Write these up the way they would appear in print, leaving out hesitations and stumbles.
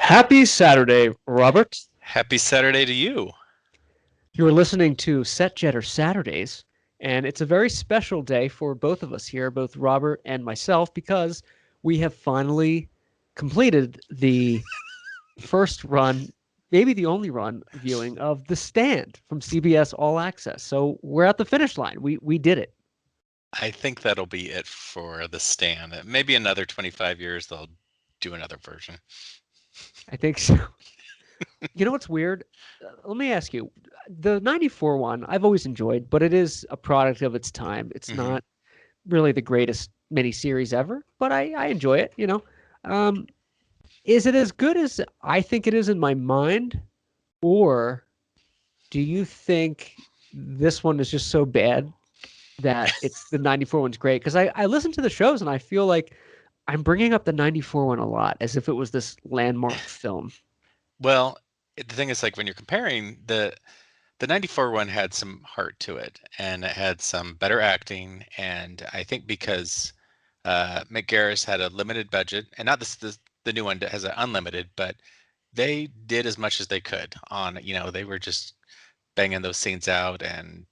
Happy Saturday, Robert. Happy Saturday to you. You're listening to Set Jetter Saturdays, and it's a very special day for both of us here, both Robert and myself, because we have finally completed the first run, maybe the only run viewing of The Stand from CBS All Access. So we're at the finish line. We did it. I think that'll be it for The Stand. Maybe another 25 years they'll do another version. I think so. You know what's weird? Let me ask you. The 94 one, I've always enjoyed, but it is a product of its time. It's not really the greatest miniseries ever, but I enjoy it, you know. Um, is it as good as I think it is in my mind, or do you think this one is just so bad that it's the 94 one's great? Because I listen to the shows and I feel like I'm bringing up the 94 one a lot as if it was this landmark film. Well, the thing is, like, when you're comparing the 94 one had some heart to it, and it had some better acting, and I think because Mick Garris had a limited budget, and not the new one that has an unlimited, but they did as much as they could on, they were just banging those scenes out and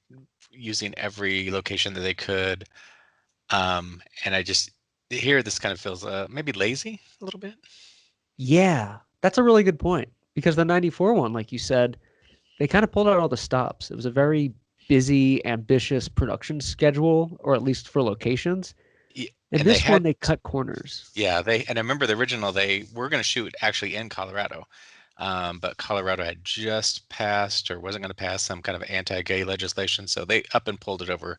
using every location that they could. And I just here this kind of feels maybe lazy a little bit. Yeah, that's a really good point because the 94 one, like you said, they kind of pulled out all the stops. It was a very busy, ambitious production schedule, or at least for locations. Yeah, And and this one, they cut corners. yeah, and I remember the original, they were going to shoot actually in Colorado. But Colorado had just passed or wasn't going to pass some kind of anti-gay legislation, so they up and pulled it over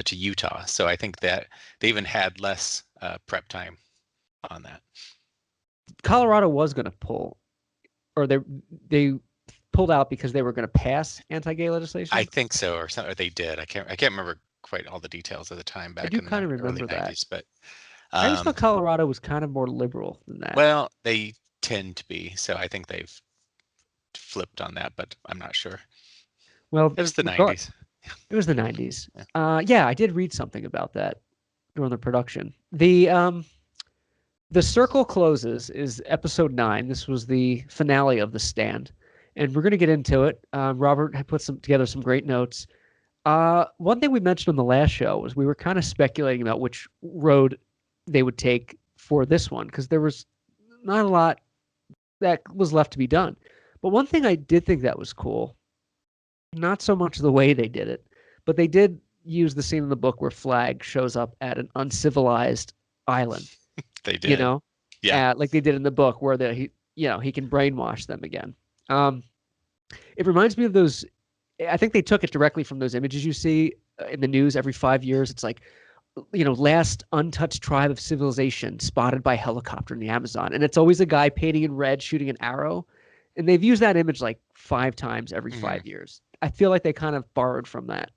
to Utah. So I think that they even had less prep time on that. Colorado was going to pull, or they pulled out because they were going to pass anti-gay legislation. I think so, or something. Or they did. I can't remember quite all the details of the time back in the early 90s, but I just thought Colorado was kind of more liberal than that. Well, they tend to be, so I think they've flipped on that, but I'm not sure. Well, it was the 90s. It was the 90s. Yeah, I did read something about that during the production. The Circle Closes is episode 9. This was the finale of The Stand, and we're going to get into it. Robert had put together some great notes. One thing we mentioned on the last show was we were kind of speculating about which road they would take for this one because there was not a lot that was left to be done. But one thing I did think that was cool, not so much the way they did it, but they did use the scene in the book where Flag shows up at an uncivilized island. They did. Yeah. Like they did in the book where he can brainwash them again. It reminds me of those, I think they took it directly from those images you see in the news every 5 years. It's like, last untouched tribe of civilization spotted by helicopter in the Amazon. And it's always a guy painting in red shooting an arrow. And they've used that image like 5 times every 5 years. I feel like they kind of borrowed from that.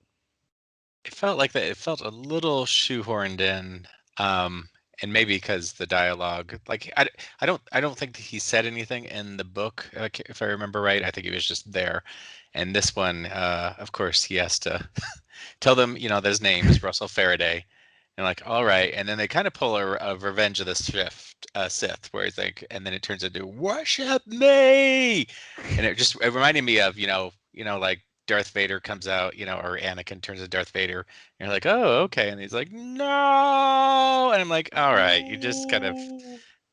It felt like that. It felt a little shoehorned in, and maybe because the dialogue, like I don't think that he said anything in the book, if I remember right. I think he was just there. And this one, of course, he has to tell them, that his name is Russell Faraday. And like, all right, and then they kind of pull a Revenge of the Sith, where it's like, and then it turns into worship me, and it reminded me of like Darth Vader comes out, or Anakin turns into Darth Vader, and you're like, oh, okay, and he's like, no, and I'm like, all right, you just kind of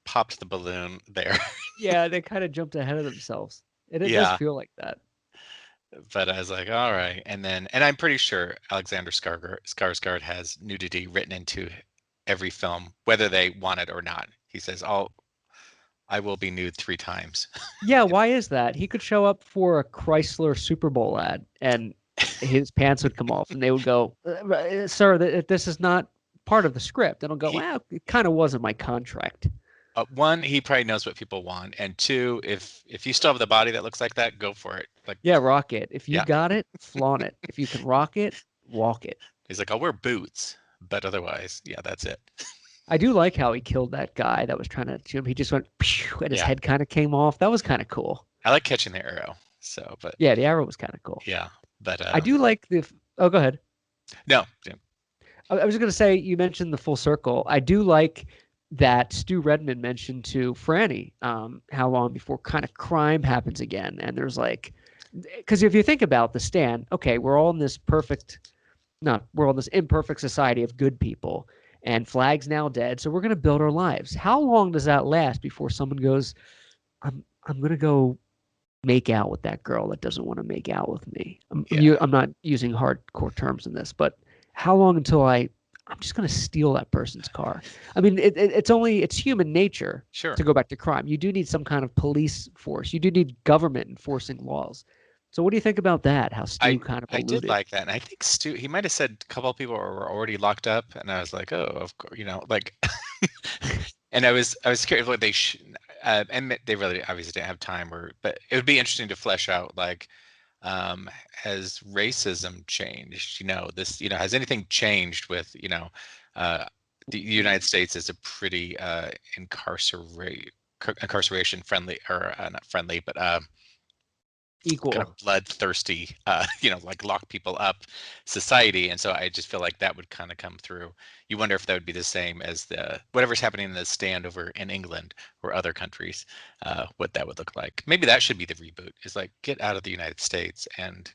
popped the balloon there. Yeah, they kind of jumped ahead of themselves. It does feel like that. But I was like, all right. And I'm pretty sure Alexander Skarsgård has nudity written into every film, whether they want it or not. He says, I will be nude 3 times. Yeah, why is that? He could show up for a Chrysler Super Bowl ad and his pants would come off and they would go, sir, this is not part of the script. And I'll go, well, it kind of wasn't my contract. 1, he probably knows what people want, and 2, if you still have the body that looks like that, go for it. Like, yeah, rock it. If you got it, flaunt it. If you can rock it, walk it. He's like, I'll wear boots, but otherwise, yeah, that's it. I do like how he killed that guy that was trying to shoot him. He just went, and his head kind of came off. That was kind of cool. I like catching the arrow. But yeah, the arrow was kind of cool. Yeah, but I do like the. Oh, go ahead. No. I was going to say, you mentioned the full circle. I do like that Stu Redman mentioned to Franny, how long before kind of crime happens again. And there's like, because if you think about The Stand, okay, we're all in this we're all in this imperfect society of good people, and Flag's now dead, so we're going to build our lives. How long does that last before someone goes, I'm going to go make out with that girl that doesn't want to make out with me? I'm not using hardcore terms in this, but how long until I'm just going to steal that person's car? I mean, it's human nature to go back to crime. You do need some kind of police force. You do need government enforcing laws. So what do you think about that? How Stu kind of alluded? I did like that, and I think Stu, he might have said a couple of people were already locked up, and I was like, oh, of course, like, and I was scared of what they and they really obviously didn't have time, but it would be interesting to flesh out, like, has racism changed? Has anything changed with the United States is a pretty incarceration friendly, or not friendly, but equal, kind of bloodthirsty, like lock people up society. And so I just feel like that would kind of come through. You wonder if that would be the same as whatever's happening in The Stand over in England or other countries, what that would look like. Maybe that should be the reboot, is like, get out of the United States and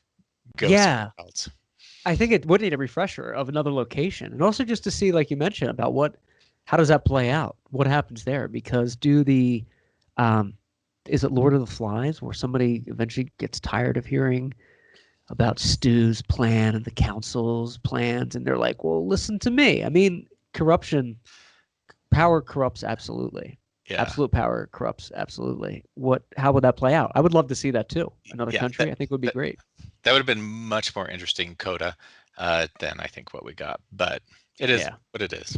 go somewhere else. I think it would need a refresher of another location, and also just to see, like you mentioned, about how does that play out? What happens there? Because is it Lord of the Flies, where somebody eventually gets tired of hearing about Stu's plan and the council's plans, and they're like, well, listen to me. I mean, power corrupts absolutely. Yeah. Absolute power corrupts absolutely. How would that play out? I would love to see that too. Another country, I think would be great. That would have been much more interesting coda than I think what we got, but it is what it is.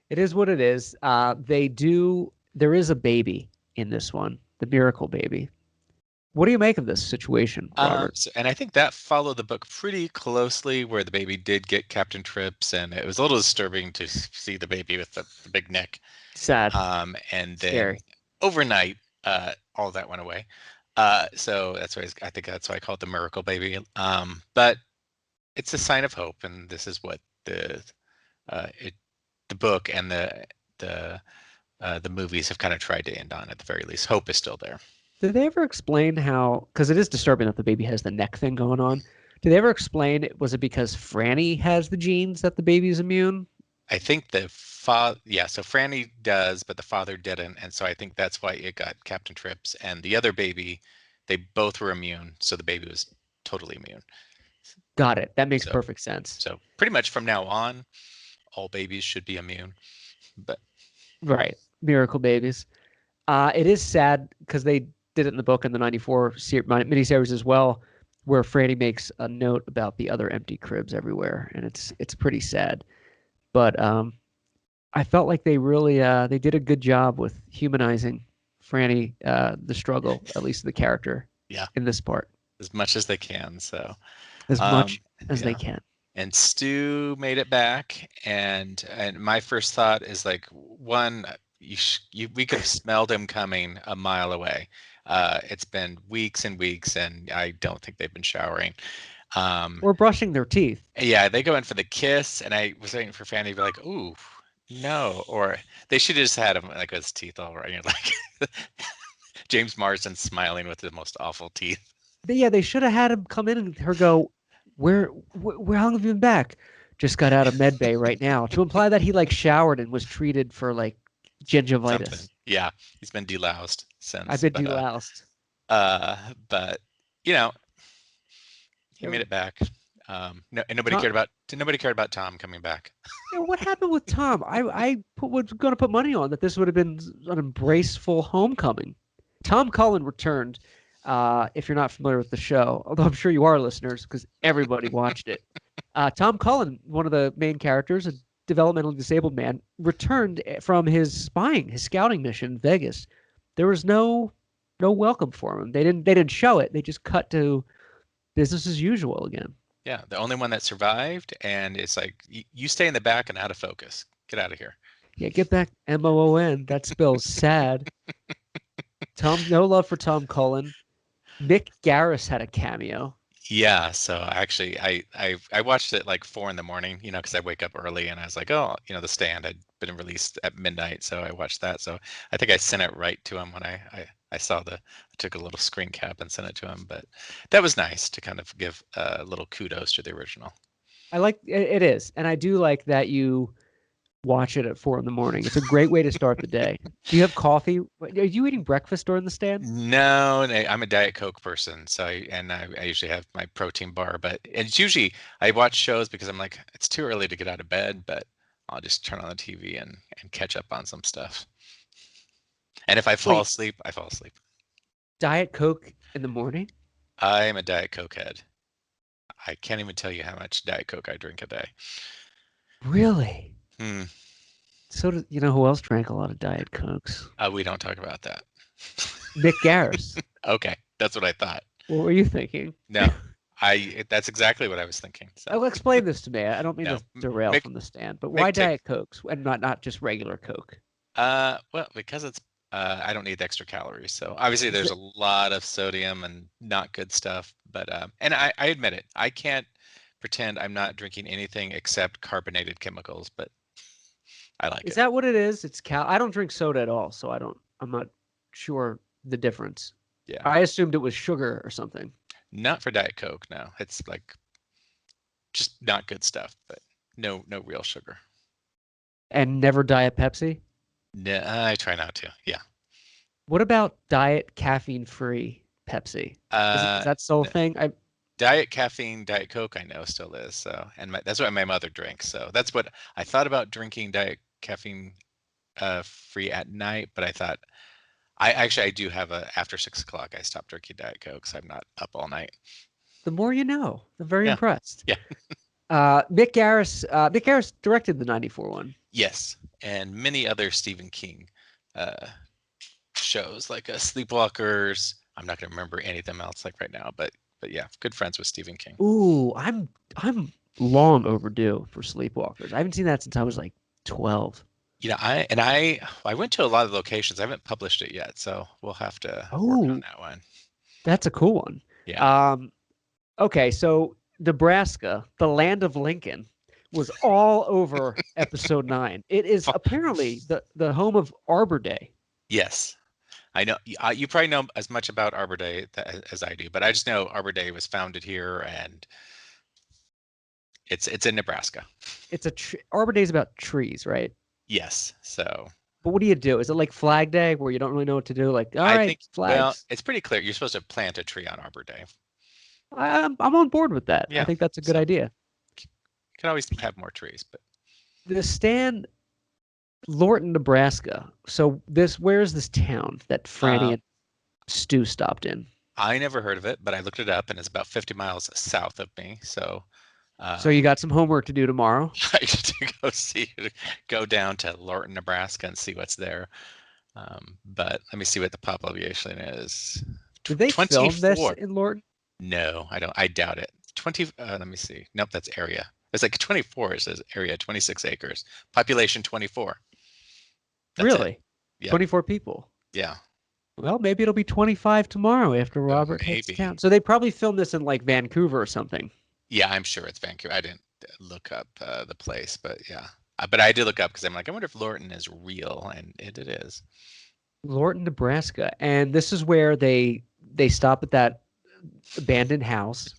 It is what it is. There is a baby in this one. The miracle baby. What do you make of this situation, Robert? And I think that followed the book pretty closely, where the baby did get Captain Trips, and it was a little disturbing to see the baby with the big neck. Sad. And then scary. Overnight, all that went away. So that's why I think that's why I call it the miracle baby. But it's a sign of hope, and this is what the book and the movies have kind of tried to end on. At the very least, hope is still there. Did they ever explain how, because it is disturbing that the baby has the neck thing going on, did they ever explain, was it because Franny has the genes that the baby's immune? I think so Franny does, but the father didn't, and so I think that's why it got Captain Trips. And the other baby, they both were immune, so the baby was totally immune. Got it. That makes perfect sense. So pretty much from now on, all babies should be immune. But right. Miracle babies. It is sad because they did it in the book in the 94 miniseries as well, where Franny makes a note about the other empty cribs everywhere, and it's pretty sad. But I felt like they really they did a good job with humanizing Franny, the struggle, at least the character, in this part, as much as they can. So as much as they can. And Stu made it back, and my first thought is like, one, we could have smelled him coming a mile away. It's been weeks and weeks, and I don't think they've been showering. Or brushing their teeth. Yeah, they go in for the kiss, and I was waiting for Fanny to be like, ooh, no. Or they should have just had him like with his teeth all right. Like James Marsden smiling with the most awful teeth. Yeah, they should have had him come in and her go, where how long have you been back? Just got out of med bay right now. To imply that he like showered and was treated for like gingivitis. Something. Yeah, he's been deloused since. I've been deloused. But he made it back. Nobody cared about Tom coming back. Yeah, what happened with Tom? I was going to put money on that this would have been an embraceful homecoming. Tom Cullen returned. If you're not familiar with the show, although I'm sure you are, listeners, because everybody watched it. Tom Cullen, one of the main characters, a developmentally disabled man, returned from his scouting mission in Vegas. There was no welcome for him. They didn't show it. They just cut to business as usual again. Yeah, the only one that survived, and it's like, you stay in the back and out of focus. Get out of here. Yeah, get back, MOON. That spells sad. No love for Tom Cullen. Mick Garris had a cameo. Yeah, so actually, I watched it like 4 in the morning, because I wake up early, and I was like, oh, The Stand had been released at midnight, so I watched that. So I think I sent it right to him when I saw I took a little screen cap and sent it to him. But that was nice to kind of give a little kudos to the original. I like it is, and I do like that you watch it at 4 in the morning. It's a great way to start the day. Do you have coffee? Are you eating breakfast during the stand? No, I'm a Diet Coke person, so I usually have my protein bar, but it's usually I watch shows because I'm like, it's too early to get out of bed, but I'll just turn on the TV and catch up on some stuff. And if I fall Wait, asleep, I fall asleep. Diet Coke in the morning? I am a Diet Coke head. I can't even tell you how much Diet Coke I drink a day. Really? Hmm. So you know who else drank a lot of Diet Cokes? We don't talk about that. Mick Garris. Okay, that's what I thought. What were you thinking? No, that's exactly what I was thinking. So Oh, explain this to me. I don't mean no, to derail Mick from the stand, but why Mick Tick. Diet Cokes and not just regular Coke? Well, because it's I don't need the extra calories. So obviously Is there's it, a lot of sodium and not good stuff. But and I admit it. I can't pretend I'm not drinking anything except carbonated chemicals, but I like is it. that what it is? It's I don't drink soda at all, so I'm not sure the difference. Yeah. I assumed it was sugar or something. Not for Diet Coke, no. It's like just not good stuff, but no real sugar. And never Diet Pepsi? No, I try not to. Yeah. What about Diet caffeine-free Pepsi? Is Uh, that still a thing? Diet caffeine, Diet Coke, I know still is. So, and that's what my mother drinks. So that's what I thought about drinking Diet caffeine free at night, but I thought I do have a after 6 o'clock. I stopped drinking Diet Coke, so I'm not up all night. The more you know. I'm very Yeah, impressed. yeah, Mick Garris directed the '94 one. yes, and many other Stephen King uh, shows like Sleepwalkers. I'm not going to remember any of them else like right now, but yeah, good friends with Stephen King. Ooh, I'm long overdue for Sleepwalkers. I haven't seen that since I was like 12. I went to a lot of locations. I haven't published it yet, so we'll have to work on Oh, that one. that's a cool one. Yeah. Um, okay, so Nebraska, the land of Lincoln, was all over episode 9. It is apparently the home of Arbor Day. Yes. I know you probably know as much about Arbor Day as I do, but I just know Arbor Day was founded here, and it's in Nebraska. It's Arbor Day is about trees, right? Yes. So But what do you do? Is it like Flag Day where you don't really know what to do? Like, all I right, think, well, flags. it's pretty clear. You're supposed to plant a tree on Arbor Day. I'm on board with that. I Yeah. think that's a good So idea. you can always have more trees, but The stand Lorton, Nebraska. So where's this town that Franny um, and Stu stopped in? I never heard of it, but I looked it up, and it's about 50 miles south of me. So So you um, got some homework to do tomorrow. I should go down to Lorton, Nebraska, and see what's there. But let me see what the population is. Did they film this 24. in Lorton? No, I don't. I doubt it. 20. Let me see. Nope, that's area. It's like 24. It says area 26 acres. Population 24. That's it. Really? Yep. 24 people. Yeah. Well, maybe it'll be 25 tomorrow after Robert hits Maybe. town. So they probably filmed this in like Vancouver or something. Yeah, I'm sure it's Vancouver. I didn't look up the place, but yeah. But I did look up because I'm like, I wonder if Lorton is real, and it is. Lorton, Nebraska. And this is where they stop at that abandoned house,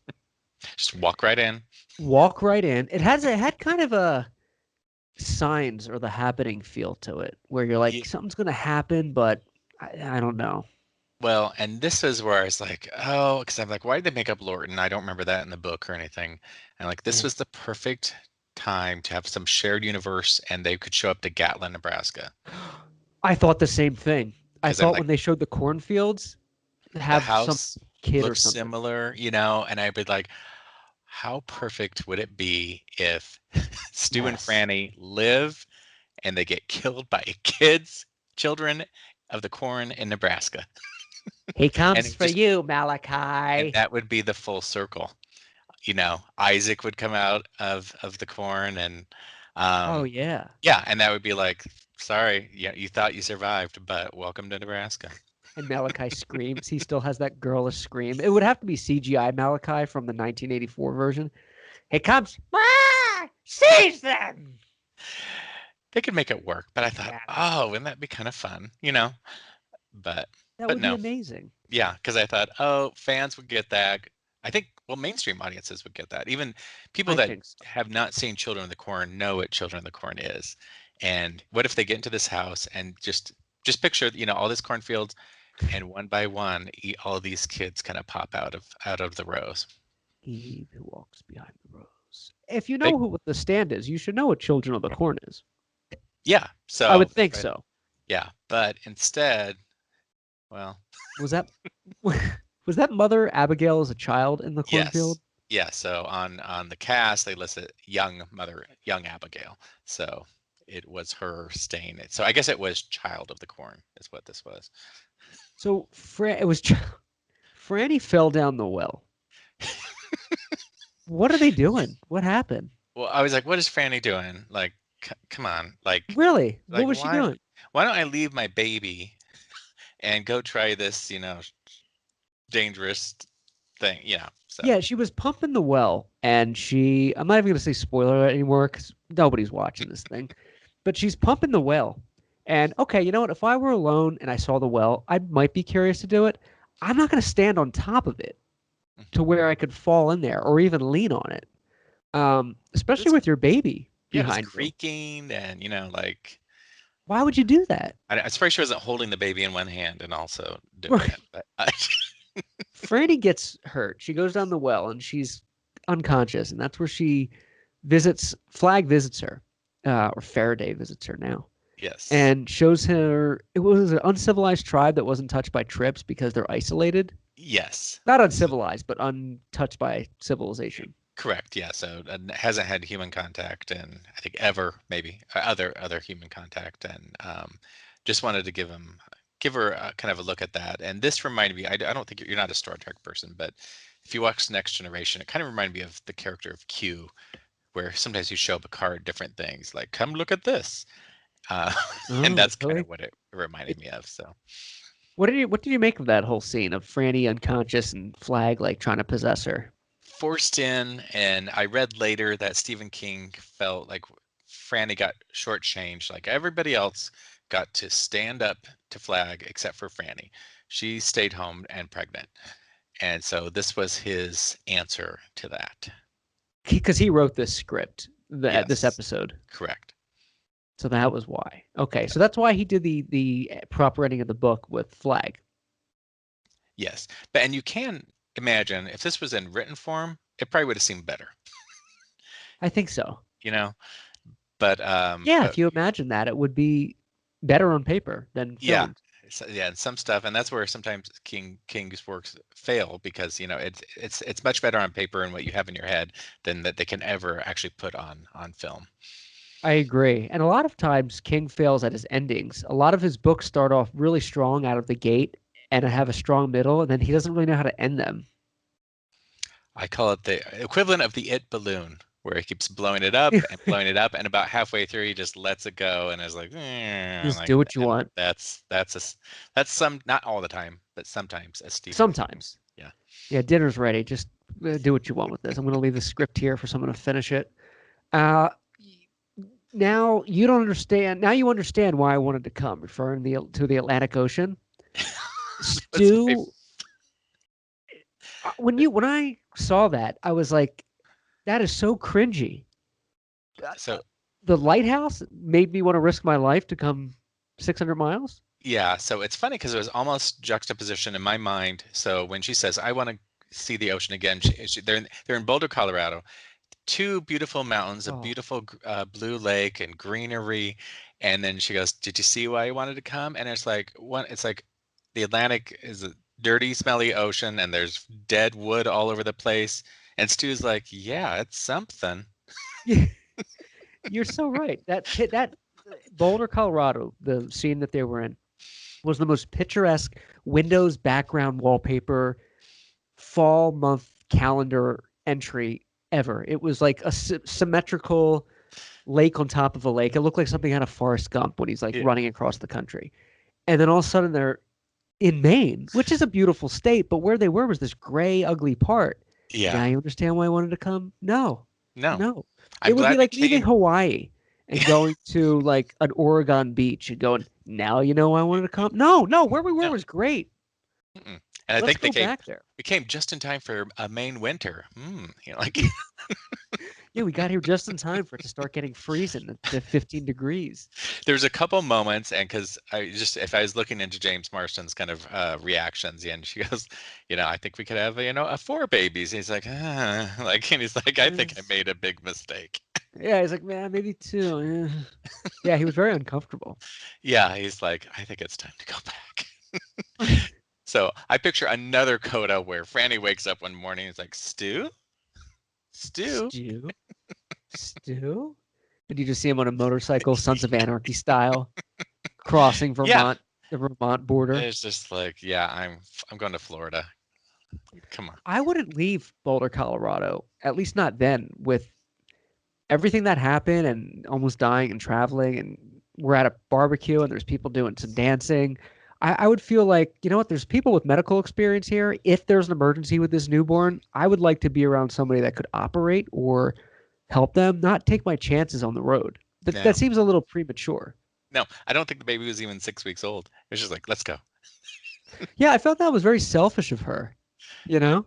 Just walk right in. walk right in. It had kind of a Signs or The Happening feel to it, where you're Yeah. like, something's gonna happen, but I don't know. Well, and this is where I was like, oh, because I'm like, why did they make up Lorton? I don't remember that in the book or anything. And like, this Yeah. was the perfect time to have some shared universe, and they could show up to Gatlin, Nebraska. I thought the same thing. I Because I'm thought like, when they showed the cornfields, the have some house kid or looks something. similar, and I'd be like, how perfect would it be if Stu and Yes. Franny live and they get killed by children of the corn in Nebraska? He And comes it for just, you, and Malachi. that would be the full circle. Isaac would come out of the corn, and Oh um, yeah. yeah, and that would be like, sorry, yeah, you thought you survived, but welcome to Nebraska. And Malachi screams. He still has that girlish scream. It would have to be CGI Malachi from the 1984 version. He comes, seize them. They could make it work, but I thought, Yeah, oh, wouldn't that be kind of fun, you know? But that but would be no, amazing. yeah, because I thought, oh, fans would get that. I think, well, mainstream audiences would get that. Even people I that think so. have not seen Children of the Corn know what Children of the Corn is. And what if they get into this house and just picture, all this cornfields, and one by one, all these kids kind of pop out of the rows. He who walks behind the rose. If you They, know what the stand is, you should know what Children of the Corn is. yeah. I So would think but, so. yeah, but instead, well, Was that was that Mother Abigail as a child in the yes. cornfield? Yeah, so on the cast they listed young Abigail. So it was her staying it. So I guess it was Child of the Corn is what this was. So it was Franny fell down the well. What are they doing? What happened? Well, I was like, what is Franny doing? Like, come on, Really? What like was she why doing? why don't I leave my baby and go try this, dangerous thing, so Yeah, she was pumping the well, and I'm not even going to say spoiler alert anymore because nobody's watching this thing, but she's pumping the well. And okay, you know what? If I were alone and I saw the well, I might be curious to do it. I'm not going to stand on top of it to where I could fall in there or even lean on it, especially it's with your baby yeah, it was behind you. creaking and Why would you do that? I was afraid she wasn't holding the baby in one hand and also doing Right. it. But Franny gets hurt. She goes down the well and she's unconscious, and that's where Flag visits her, or Faraday visits her now, yes, and shows her it was an uncivilized tribe that wasn't touched by trips because they're isolated. yes, Not uncivilized, but untouched by civilization. correct. Yeah, so hasn't had human contact and I think ever maybe other human contact, and just wanted to give her kind of a look at that. And this reminded me. I don't think you're not a Star Trek person, but if you watch Next Generation, it kind of reminded me of the character of Q, where sometimes you show up a card different things like come look at this, uh, and Oh, that's kind really? of what it reminded me of. So What did you make of that whole scene of Franny unconscious and Flag like trying to possess her? forced in, and I read later that Stephen King felt like Franny got shortchanged. Like everybody else got to stand up to Flag except for Franny. She stayed home and pregnant. And so this was his answer to that. Because he wrote this script, this Yes, episode. correct. So that was why. Okay, so that's why he did the proper ending of the book with Flag. Yes. And you can imagine if this was in written form, it probably would have seemed better, I think so. you know? But Yeah, if you imagine that, it would be better on paper than yeah. filmed. Yeah, and some stuff, and that's where sometimes King's works fail because it's much better on paper and what you have in your head than that they can ever actually put on film. I agree. And a lot of times King fails at his endings. A lot of his books start off really strong out of the gate and have a strong middle, and then he doesn't really know how to end them. I call it the equivalent of the it balloon, where he keeps blowing it up and blowing it up, and about halfway through he just lets it go and is like, Just do what you and want. that's some, not all the time, but sometimes a Stephen King. Sometimes. Yeah. Yeah, dinner's ready. Just do what you want with this. I'm going to leave the script here for someone to finish it. Uh, now you don't understand. Now you understand why I wanted to come, referring to the Atlantic Ocean. Stu, when I saw that, I was like, that is so cringy. So The lighthouse made me want to risk my life to come 600 miles. yeah, so it's funny because it was almost juxtaposition in my mind. So when she says, "I want to see the ocean again," they're in Boulder, Colorado. Two beautiful mountains, a Oh, beautiful blue lake and greenery, and then she goes, "Did you see why you wanted to come?" And it's like the Atlantic is a dirty, smelly ocean, and there's dead wood all over the place. And Stu's like, "Yeah, it's something." you're so right. That Boulder, Colorado, the scene that they were in was the most picturesque Windows background wallpaper fall month calendar entry ever. It was like a symmetrical lake on top of a lake. It looked like something out of Forrest Gump when he's like Yeah. running across the country. And then all of a sudden they're in Maine, which is a beautiful state, but where they were was this gray, ugly part. Yeah. Now you understand why I wanted to come? No, No. no. It I'm would be glad we like leaving came. Hawaii and going to like an Oregon beach and going, now you know why I wanted to come? No, no, where we were No. was great. Mm-mm. And I Let's think go back there. we came just in time for a Maine winter. Like Yeah, we got here just in time for it to start getting freezing at the 15 degrees. there's a couple moments, and because if I was looking into James Marston's kind of reactions, and she goes, I think we could have, a 4 babies. He's like, and he's like, I think I made a big mistake. Yeah, he's like, man, maybe 2. Yeah, he was very uncomfortable. Yeah, he's like, I think it's time to go back. So I picture another coda where Franny wakes up one morning and is like, Stu? Stu? Stu? Stu? And you just see him on a motorcycle, Sons of Anarchy style, crossing Vermont, the Vermont border. It's just like, yeah, I'm going to Florida. Come on. I wouldn't leave Boulder, Colorado, at least not then, with everything that happened and almost dying and traveling, and we're at a barbecue and there's people doing some dancing. I would feel like, you know what, there's people with medical experience here. If there's an emergency with this newborn, I would like to be around somebody that could operate or help them, not take my chances on the road. That seems a little premature. No, I don't think the baby was even 6 weeks old. It was just like, let's go. Yeah, I felt that was very selfish of her, Yeah,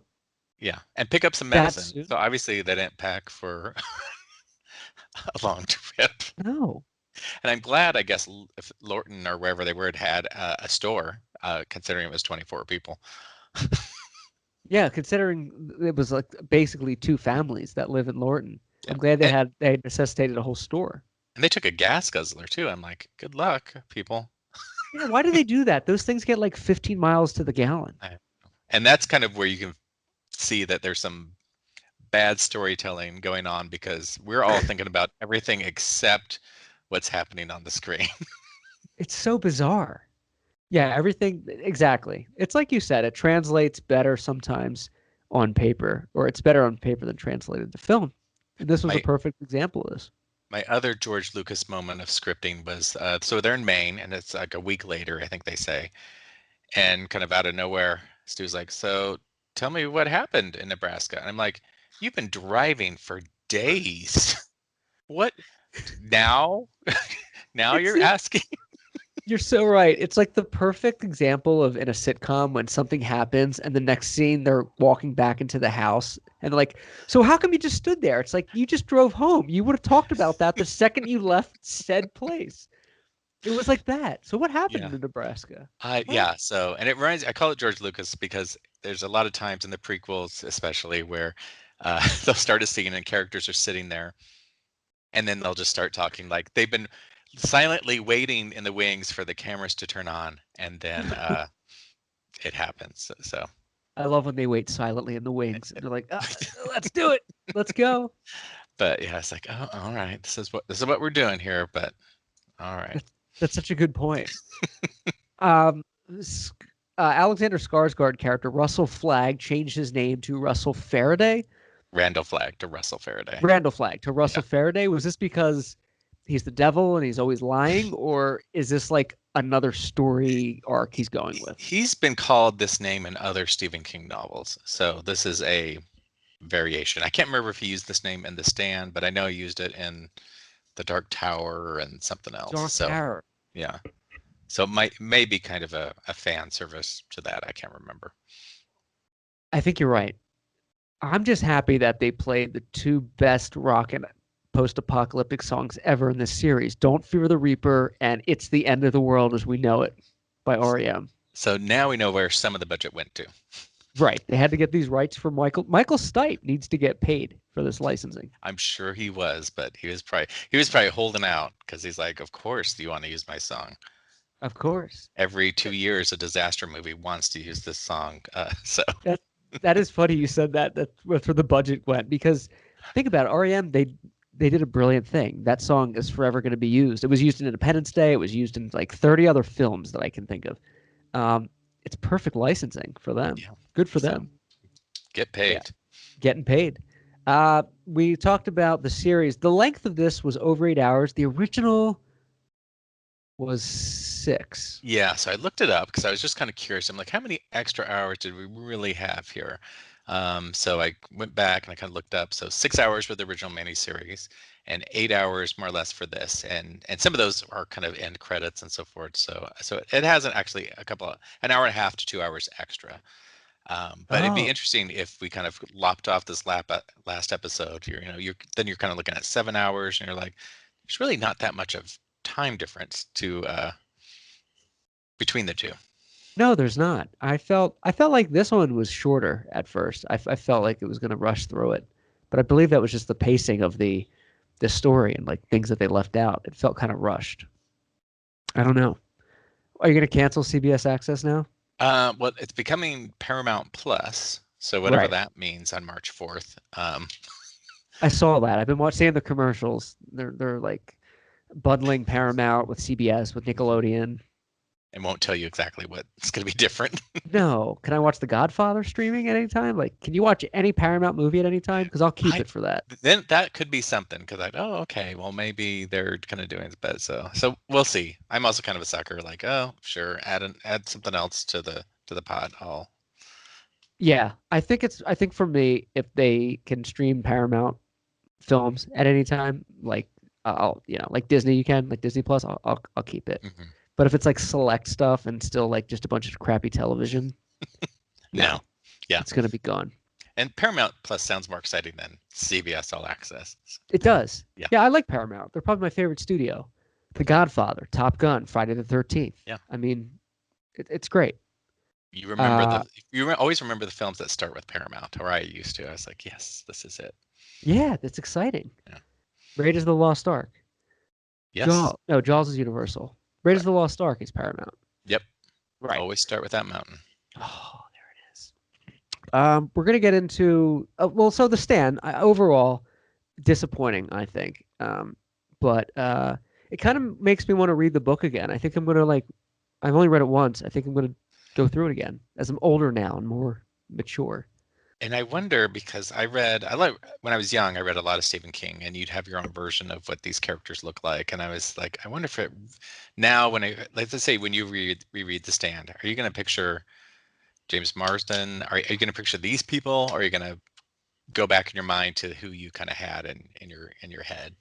and pick up some medicine. So obviously they didn't pack for a long trip. No. And I'm glad, I guess, if Lorton or wherever they were had a store, considering it was 24 people. Yeah, considering it was like basically 2 families that live in Lorton. Yeah. I'm glad they necessitated a whole store. And they took a gas guzzler too. I'm like, good luck, people. Yeah, why do they do that? Those things get like 15 miles to the gallon. And that's kind of where you can see that there's some bad storytelling going on, because we're all thinking about everything except what's happening on the screen. It's so bizarre. Yeah, everything, exactly. It's like you said, it translates better sometimes on paper, or it's better on paper than translated to film. And this was a perfect example of this. My other George Lucas moment of scripting was, so they're in Maine, and it's like a week later, I think they say, and kind of out of nowhere, Stu's like, so tell me what happened in Nebraska. And I'm like, you've been driving for days. What? Now you're asking? You're so right. It's like the perfect example of in a sitcom when something happens and the next scene they're walking back into the house and like, so how come you just stood there? It's like, you just drove home. You would have talked about that the second you left said place. It was like that. So what happened in Nebraska? Yeah. So, and I call it George Lucas because there's a lot of times in the prequels, especially, where they'll start a scene and characters are sitting there, and then they'll just start talking like they've been silently waiting in the wings for the cameras to turn on, and then it happens. So I love when they wait silently in the wings and they're like, let's do it. Let's go. But yeah, it's like, oh, all right, this is what we're doing here. But all right. That's such a good point. Alexander Skarsgård character Russell Flagg changed his name to Russell Faraday. Randall Flagg to Russell Faraday. Randall Flagg to Russell Faraday. Was this because he's the devil and he's always lying, or is this like another story arc he's going with? He's been called this name in other Stephen King novels, so this is a variation. I can't remember if he used this name in The Stand, but I know he used it in The Dark Tower and something else. Dark Tower. Yeah. So it may be kind of a fan service to that. I can't remember. I think you're right. I'm just happy that they played the 2 best rock and post-apocalyptic songs ever in this series. Don't Fear the Reaper and It's the End of the World as We Know It by REM. So now we know where some of the budget went to. Right. They had to get these rights for Michael. Michael Stipe needs to get paid for this licensing. I'm sure he was, but he was probably holding out because he's like, of course you want to use my song. Of course. Every 2 years, a disaster movie wants to use this song. So that is funny you said that. That's where the budget went, because think about it, REM, they did a brilliant thing. That song is forever going to be used. It was used in Independence Day. It was used in like 30 other films that I can think of. It's perfect licensing for them. Yeah. Good for them. Get paid. Yeah. Getting paid. We talked about the series. The length of this was over 8 hours. The original was 6. Yeah, so I looked it up because I was just kind of curious. I'm like, how many extra hours did we really have here? So I went back and I kind of looked up. So 6 hours for the original miniseries, and 8 hours more or less for this, and some of those are kind of end credits and so forth. So it has actually an hour and a half to 2 hours extra. But it'd be Oh, interesting if we kind of lopped off this last episode. You're kind of looking at 7 hours, and you're like, there's really not that much of time difference to between the two. no, there's not. I felt like this one was shorter at first. I felt like it was going to rush through it, but I believe that was just the pacing of the story and like things that they left out. It felt kind of rushed. I don't know. Are you going to cancel CBS Access now? Well, it's becoming Paramount Plus, so whatever Right. that means on March 4th. I saw that. I've been seeing the commercials. They're like bundling Paramount with CBS with Nickelodeon. And won't tell you exactly what's going to be different. No, can I watch The Godfather streaming at any time? Like, can you watch any Paramount movie at any time? Because I'll keep I it for that. Then that could be something because okay, well maybe they're kind of doing it better. So we'll see. I'm also kind of a sucker, like, oh sure, add something else to the pot. Yeah, I think for me, if they can stream Paramount films at any time, like I'll like Disney, you can like Disney Plus, I'll keep it. Mhm. But if it's like select stuff and still like just a bunch of crappy television, No, no, yeah, it's gonna be gone. and Paramount Plus sounds more exciting than CBS All Access. It does. Yeah, Yeah, I like Paramount. They're probably my favorite studio. The Godfather, Top Gun, Friday the 13th. yeah. I mean, it's great. You remember Uh, always remember the films that start with Paramount, or I used to. I was like, yes, this is it. yeah, that's exciting. Yeah. Raiders of the Lost Ark. Yes. Jaws is Universal. Raiders Right. of the Lost Ark is Paramount. Yep. Right. Always start with that mountain. Oh, there it is. We're gonna get into so the stand overall disappointing, I think. But it kind of makes me want to read the book again. I think I'm gonna like. I've only read it once. I think I'm gonna go through it again as I'm older now and more mature. And I wonder because I like when I was young, I read a lot of Stephen King, and you'd have your own version of what these characters look like. And I was like, I wonder if it now when I like let's say when you reread The Stand, are you going to picture James Marsden? Are you going to picture these people? Or are you going to go back in your mind to who you kind of had in your head?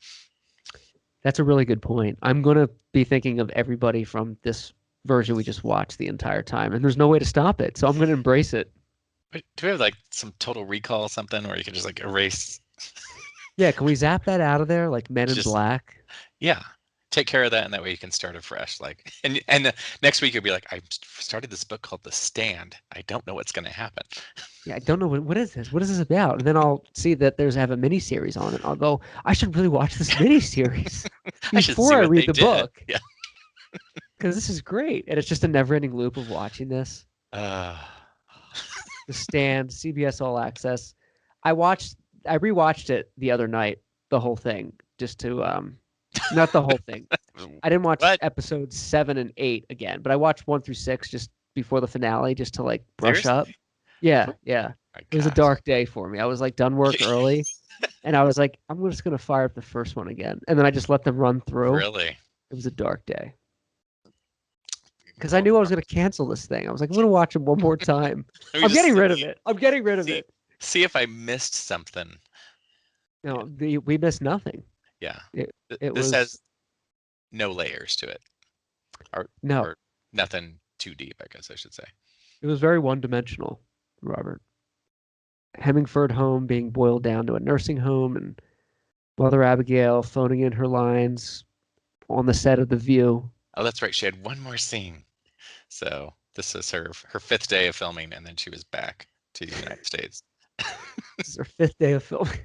That's a really good point. I'm gonna be thinking of everybody from this version we just watched the entire time, and there's no way to stop it. So I'm gonna embrace it. But do we have like some Total Recall or something, or you can just like erase, Yeah, can we zap that out of there like Men in just Black? yeah, take care of that, and that way you can start afresh. Like, and next week you'll be like, I started this book called The Stand. I don't know what's going to happen. Yeah, I don't know what is this. What is this about? And then I'll see that there's have a mini series on it. I'll go. I should really watch this mini series I should see before I what they read the did. book Yeah. because this is great, and it's just a never-ending loop of watching this. Uh, The Stand, CBS All Access. I watched. I rewatched it the other night, the whole thing, just to not the whole thing. I didn't watch what? episodes 7 and 8 again, but I watched 1 through 6 just before the finale, just to like brush up. Seriously? Yeah, yeah. My It was a gosh. dark day for me. I was like done work early, and I was like, I'm just gonna fire up the first one again, and then I just let them run through. Really? It was a dark day because I Well, knew I was gonna cancel this thing. I was like, I'm gonna watch it one more time. let me I'm just getting rid of it. I'm getting rid of see it. see if I missed something. No, we missed nothing. Yeah. It it This was has no layers to it, or no, or nothing too deep, I guess I should say. it was very one-dimensional, Robert. Hemingford home being boiled down to a nursing home, and Mother Abigail phoning in her lines on the set of The View. Oh, that's right. She had one more scene. So this is her fifth day of filming, and then she was back to the United States. This is her 5th day of filming.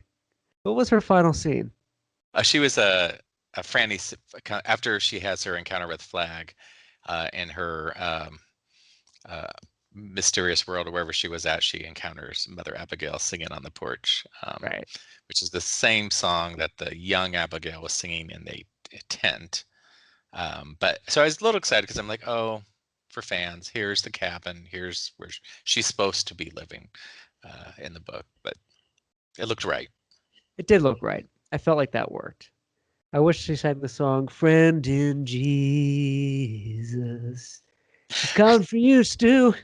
What was her final scene? She was a Franny after she has her encounter with Flag, in her uh, mysterious world or wherever she was at. She encounters Mother Abigail singing on the porch, Right. which is the same song that the young Abigail was singing in the tent. But so I was a little excited because I'm like, oh, for fans, here's the cabin. Here's where she's supposed to be living in the book. But it looked right. It did look right. I felt like that worked. I wish she sang the song "Friend in Jesus." He's coming for you, Stu.